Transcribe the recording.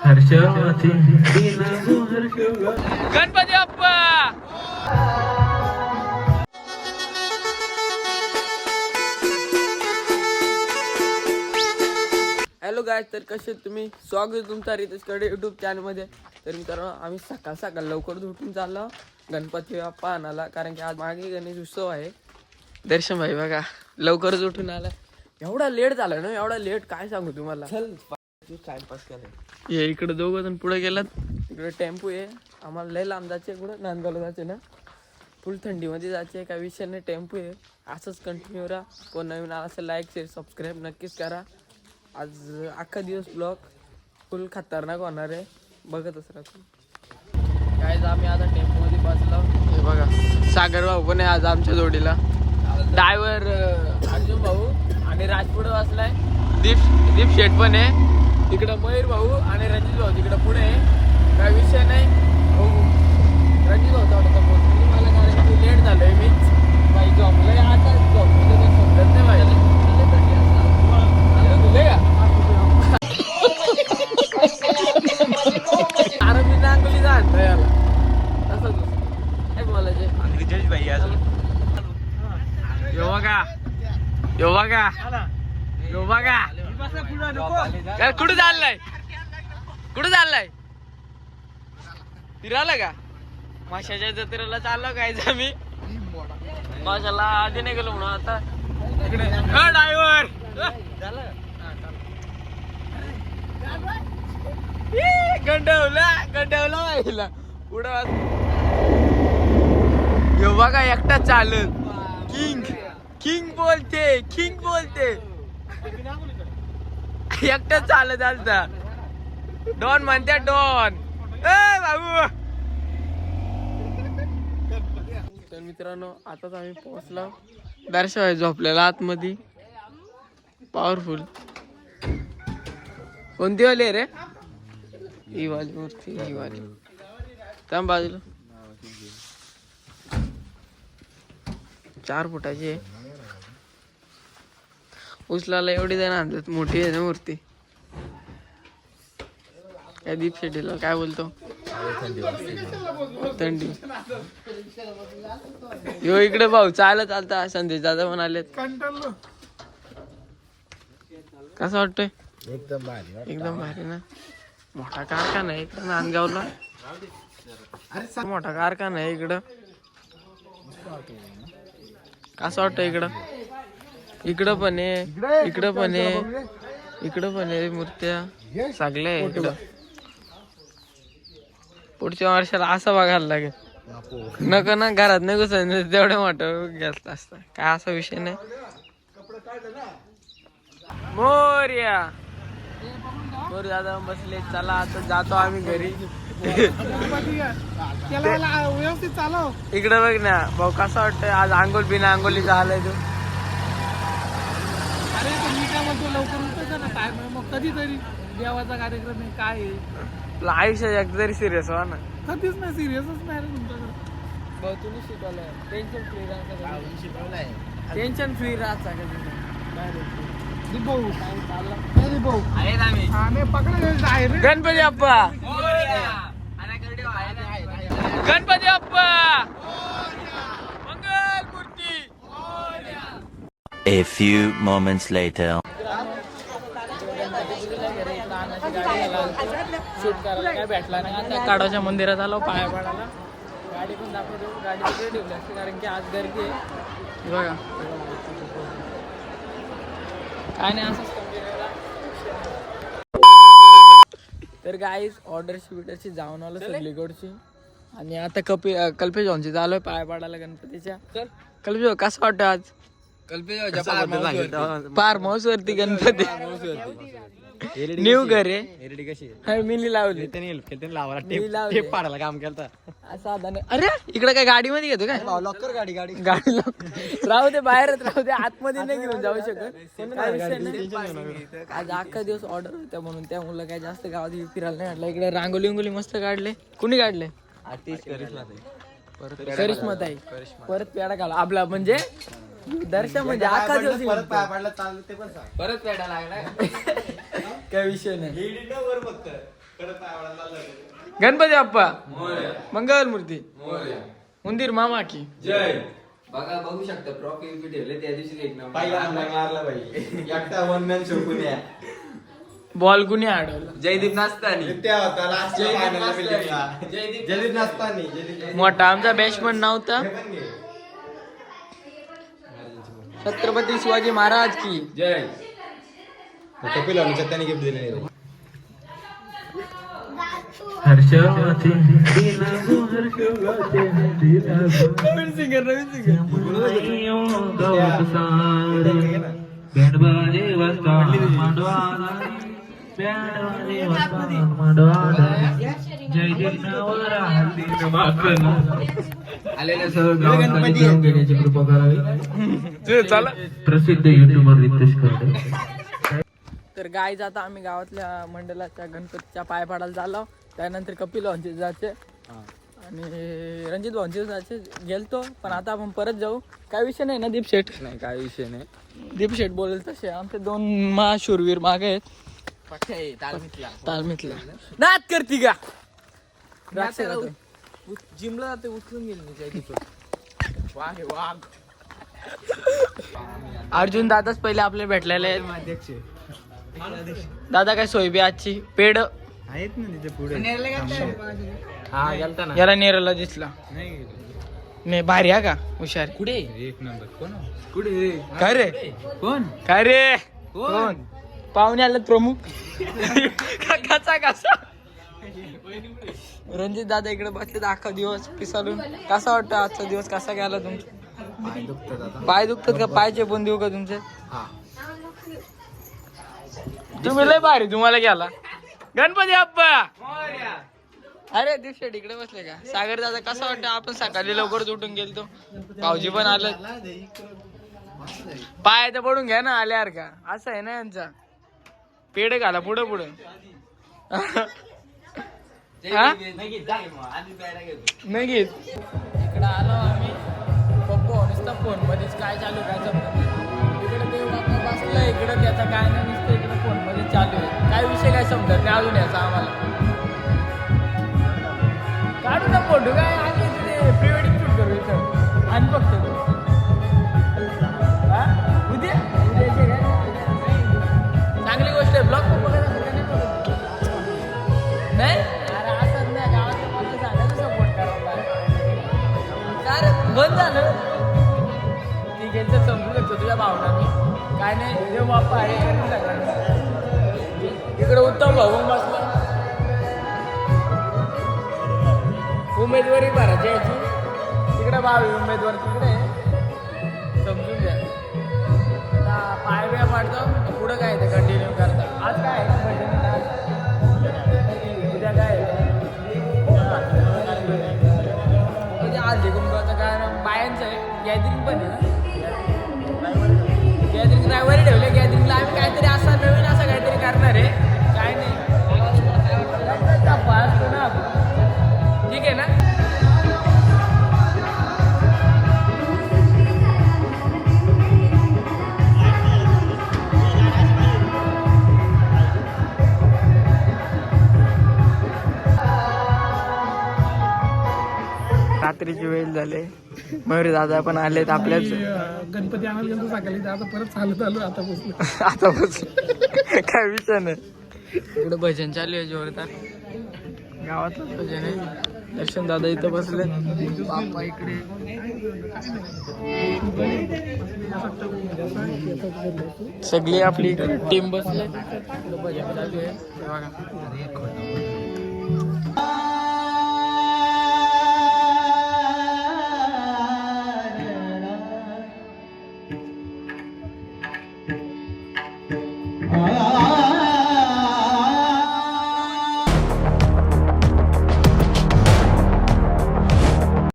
हर्षवती Ganpati Bappa. Hello गाय, तर कसे तुम्ही? स्वागत आहे तुमचा रितेशकडे यूट्यूब चॅनलमध्ये. तर मित्रांनो, आम्ही सकाळ सकाळ लवकर उठून चाललो गणपती बाप्पा आणायला, कारण की आज मागे गणेश उत्सव आहे. दर्शन भाई बघा लवकरच उठून आला. एवढा लेट झाला ना, एवढा लेट काय सांगू तुम्हाला. टाइमपास केला. हे इकडे दोघं जण पुढे गेलात. तिकडे टेम्पो आहे, आम्हाला लय लांब जायचे. कुठं नांदगावला जायचे ना, फुल थंडीमध्ये जायचे. काय विषय नाही, टेम्पो आहे. असंच कंटिन्यू राहा. कोण नवीन आला असेल लाईक शेअर सबस्क्राईब नक्कीच करा. आज अख्खा दिवस ब्लॉग फुल खतरनाक होणार आहे, बघतच राहतो. काय आम्ही आता टेम्पोमध्ये बसलो. हे बघा सागर भाऊ पण आहे आज आमच्या जोडीला. ड्रायव्हर अर्जुन भाऊ आणि राजपुढे बसलाय. दीप शेठ पण आहे. तिकडं मयूर भाऊ आणि रणजित भाऊ तिकडं पुढे आहे. काय विषय नाही. रणजित भाऊ थोडंसं बोलतो मला, कारण की लेट झालोय मी. काही झोपलंय आता, झोपलं तर समजत नाही पाहिजे. अरे मी नांगोली जाणतो याला तसंच काय बोलायचे. यो बघा यो बघा यो बघा. कुठं चाललाय, कुठं चाललाय? फिरायला का? माशाच्या जत्रेला चाललो काय आम्ही. माशाला आधी नाही गेलो म्हणून आता इकडे ड्रायव्हर गंडवला व्हायला पुढं. यो बघा एकटा चालत. किंग बोलते एकटा चालत आलता. डॉन म्हणत्या डॉन. ए बाबू. तर मित्रांनो, आताच आम्ही पोहोचलो. दर्शन झोपलेला आतमध्ये. पॉवरफुल. कोणती वाली रे? ही वाली मूर्ती, ही वाली. त्या बाजूला 4 फुटाची आहे. उचलाला एवढी जण आणतात, मोठी आहे ना मूर्ती. काय दीप शेट्टीला काय बोलतो? थंडी. यो इकडे भाऊ चालत आलता. संदेश दादा पण आलेत. कसं वाटतंय? एकदम भारी ना. मोठा कारखाना आहे इकडं नांदगावला. मोठा कारखाना आहे इकडं. कसं वाटतं इकडं? इकडं पण आहे, इकडं पण आहे, इकडं पण आहे मूर्त्या सगळ्या आहे इकडं. पुढच्या वर्षाला असं बघायला लागेल. नको ना, घरात नाही घुसायचं, तेवढं मोठं घेतलं असतं. काय असा विषय नाही. मोर्या दादा बसले. चला आता जातो आम्ही घरी. व्यवस्थित चालव. इकडे बघ ना भाऊ, कसं वाटतंय आज? आंघोळ बिना आंघोळी झालाय तू. अरे मी काय म्हणतो, लवकर उठायचं ना. काय मग कधीतरी देवाचा कार्यक्रम आहे, काय आहे. तुला आयुष्यात एकदा तरी सिरियस व्हा ना. कधीच नाही, सिरियसच नाही रे तुमच्याकडे. भाऊ तुम्ही शिकवलंय. टेन्शन फ्री राहायचं. शिकवलंय टेन्शन फ्री राहायचं. गणपती बाप्पा. गणपती बाप्पा मंगल मूर्ती. A few moments later. Shoot करायला काय भेटला नाही. आता काढाच्या मंदिरात आलो पाया पडायला. गाडी पण दाखवतो. गाडी तिकडे ठेवली असते, कारण की आज गर्दी आहे. बघा काय नाही, असंच तर गाईज ऑर्डरची बिडरची जाऊन आलो सगळीकडची. आणि आता कल्पेश भाऊंची चालू पाया पाडायला गणपतीच्या. कल्पेश भाऊ कसं वाटतं आज? फार्म हाऊस वरती गणपती. न्यू घर आहे. मी लावली काम केलं. साधा. अरे इकडे काय गाडी मध्ये घेतो काय? लॉकर गाडी लॉकर राहू दे, बाहेरच राहू दे, आतमध्ये नाही घेऊन जाऊ शकत. काय विषय नाही. आज अख्खा दिवस ऑर्डर होत्या म्हणून त्या मुलं काय जास्त गावात फिरायला नाही म्हटलं. इकडे रांगोली मस्त काढले. कुणी काढले? करिश्मात आहे. परत पेडा घाला आपला, म्हणजे दर्शन म्हणजे अख्खा दिवस परत पेडा लागला. काय विषय नाही. गणपती बाप्पा मंगल मूर्ती उंदीर मामा की जय. बघा बघू शकता ट्रॉफी बी ठेवले त्या दिवशी एक नंबर पहिला अंदाज मारला भाई. एकटा वन मॅन शो कुण्या. बॉल कुणी अडवला जयदीप नाचतानी त्या होता लास्ट जयदीप फायनलला नाचतानी. बिल्डिंगला. जयदीप जयदीप नसतानी. जयदीप मोठा आमचा बॅट्समन नव्हता हे पण घे. छत्रपती शिवाजी महाराज की जय. कपिल अनुच्या त्याने गिफ्ट दिले नाही. नवीन सिंगर आलेल्या सर्व गावात घेऊन घेण्याची कृपा करावी. चला प्रसिद्ध युट्यूबर रितेश करते. तर गाय जाता आम्ही गावातल्या मंडळाच्या गणपतीच्या पाय पाडायला झालो. त्यानंतर कपिल भाऊंचे जायचे आणि रणजित भाऊंचे जायचे गेलतो. पण आता आपण परत जाऊ. काय विषय नाही ना दीप शेठ? नाही काय विषय नाही. दीप शेठ बोलेल तसे आमचे 2 महाशूरवीर मागे आहेत. तालमीतला नाद करती का जिमला जाते उचलून गेली वाघ वाघ. अर्जुन दादाच पहिले आपले भेटलेले आहेत. अध्यक्ष दादा काय सोयबी आजची पेड आहेत ना तिथे पुढे. हा गेलता ना. याला नेरला दिसला नाही भारी हा का हुशार कुठे एक नंबर कोण कुठे काय रे कोण काय रे कोण पाहुणे आले प्रमुख कसा कसा रणजित दादा इकडे बसले अख्खा दिवस पिसालून. कसा वाटतं आजचा दिवस कसा गेला तुमचा? पाय दुखतात का? पायचे पण देऊ का तुमचे? तुम्ही लय भारी तुम्हाला गेला गणपती बाप्पा. अरे दिवशी इकडे बसले का? सागर दादा कसा वाटतं? आपण सकाळी लवकर उठून गेलतो. भाऊजी पण आलं. पाय तर पडून घ्या ना आल्यावर का? असं आहे ना यांचा पेड घाला पुढं पुढं. नाही घेत. इकडं आलो आम्ही. पप्पू नुसतं फोन मध्येच काय चालू काय समजत नाही. इकडे देव बाप्पा बसला इकडे त्याचा काय नाही नुसतं इकडे फोन मध्ये चालू आहे. काय विषय काय समजत नाही अजून याचा आम्हाला. काढू ना फोटो काय आम्ही प्री वेडिंग शूट करू इथं आणि बघतो उद्या उद्याचे काय चांगली गोष्ट आहे. ब्लॉग पण बघायला नाही. अरे असं नाही गावातल्या मला सांगायचं सपोर्ट करायला काय रे बंद झालं. ठीक आहे तर समजू शकतो तुझ्या भावना मी काय नाही. देव बाप्पा आहे इकडे उत्तम भाऊ बसला. उमेदवारी भरायची याची तिकडे भावी उमेदवार तिकडे समजून घ्या. आता पाय बिया पाडतो पुढं काय ते कंटिन्यू करता. आज काय आहे भजन उद्या काय म्हणजे आज कुंभाचं काय बायांचं आहे. गॅदरिंग पण आहे ना. गॅदरिंग ड्रायव्हरही ठेवले. गॅदरिंगला आम्ही काहीतरी असा नवीन असं काहीतरी करणार आहे. काय नाही असतो ना ठीक आहे ना. रात्रीची वेळ झाले. मयूर दादा पण आलेत आपल्याच. गणपती आणायला गेलो सकाळी आता परत चालत आलो. आता बसलो आता बस काय विषय नाही. इकडे भजन चालू आहे जोरदार. गावातलं भजन आहे. दर्शन दादा इथं बसले. बाप्पा इकडे सगळी आपली टीम बसले. भजन चालू आहे बघा. आ